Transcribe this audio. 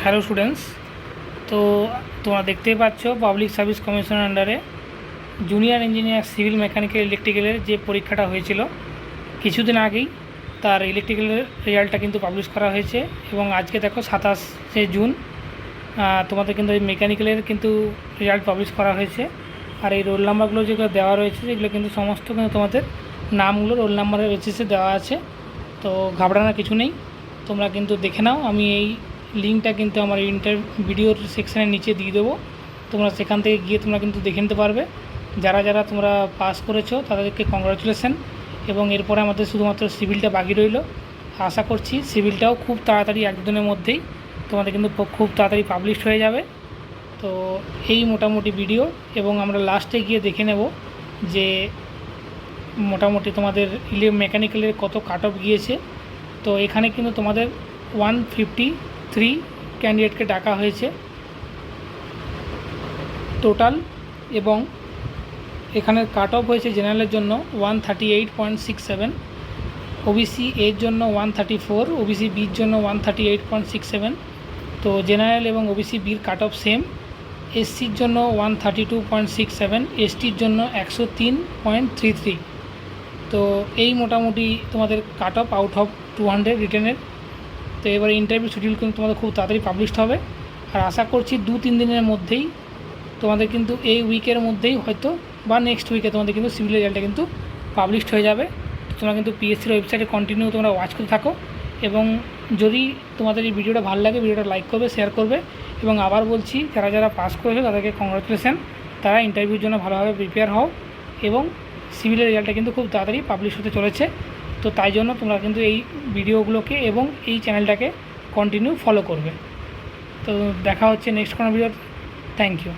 Hello students, তো তোমরা দেখতেই পাচ্ছ পাবলিক সার্ভিস কমিশনের আন্ডারে জুনিয়র ইঞ্জিনিয়ার সিভিল মেকানিক্যাল ইলেকট্রিক্যালের যে পরীক্ষাটা হয়েছিল কিছুদিন আগেই তার ইলেকট্রিক্যালের রেজাল্টটা কিন্তু পাবলিশ করা হয়েছে। এবং আজকে দেখো 27শে জুন, তোমাদের কিন্তু এই মেকানিক্যালের কিন্তু রেজাল্ট পাবলিশ করা হয়েছে। আর এই রোল নাম্বারগুলো যেগুলো দেওয়া রয়েছে সেগুলো কিন্তু সমস্ত কিন্তু তোমাদের নামগুলো রোল নাম্বারের বেসিসে দেওয়া আছে। তো ঘাবড়ানোর কিছু নেই, তোমরা কিন্তু দেখে নাও। আমি এই লিঙ্কটা কিন্তু আমার ভিডিওর সেকশানের নিচে দিয়ে দেবো, তোমরা সেখান থেকে গিয়ে তোমরা কিন্তু দেখে নিতে পারবে। যারা যারা তোমরা পাস করেছো তাদেরকে কংগ্রাচুলেশন। এবং এরপরে আমাদের শুধুমাত্র সিভিলটা বাকি রইল। আশা করছি সিভিলটাও খুব তাড়াতাড়ি এক দুদিনের মধ্যেই তোমাদের কিন্তু খুব তাড়াতাড়ি পাবলিশ হয়ে যাবে। তো এই মোটামুটি ভিডিও, এবং আমরা লাস্টে গিয়ে দেখে নেব যে মোটামুটি তোমাদের মেকানিক্যালের কত কাট অফ গিয়েছে। তো এখানে কিন্তু তোমাদের 153 ক্যান্ডিডেটকে ডাকা হয়েছে টোটাল, এবং এখানে কাট অফ হয়েছে জেনারেলের জন্য 138.67, ওবিসি এর জন্য 134, ওবিসি বির জন্য 138.67। তো জেনারেল এবং ওবিসি বির কাট অফ সেম। এসসির জন্য 132.67, এসটির জন্য 103.33। তো এই মোটামুটি তোমাদের কাট অফ আউট অফ 200 রিটেনের। তো এবারে ইন্টারভিউ শিডিউল কিন্তু তোমাদের খুব তাড়াতাড়ি পাবলিশড হবে। আর আশা করছি 2-3 দিনের মধ্যেই তোমাদের কিন্তু এই উইকের মধ্যেই হয়তো বা নেক্সট উইকে তোমাদের কিন্তু সিভিল রেজাল্টটা কিন্তু পাবলিশড হয়ে যাবে। তোমরা কিন্তু পিএসসির ওয়েবসাইটে কন্টিনিউ তোমরা ওয়াচ করতে থাকো। এবং যদি তোমাদের এই ভিডিওটা ভালো লাগে, ভিডিওটা লাইক করবে, শেয়ার করবে। এবং আবার বলছি, যারা যারা পাস করেছে তাদেরকে কংগ্রাচুলেশন। তারা ইন্টারভিউর জন্য ভালোভাবে প্রিপেয়ার হও, এবং সিভিলের রেজাল্টটা কিন্তু খুব তাড়াতাড়ি পাবলিশ হতে চলেছে। তো তাই জন্য তোমরা কিন্তু এই ভিডিওগুলোকে এবং এই চ্যানেলটাকে কন্টিনিউ ফলো করবে। তো দেখা হচ্ছে নেক্সট কোনো ভিডিও। Thank you.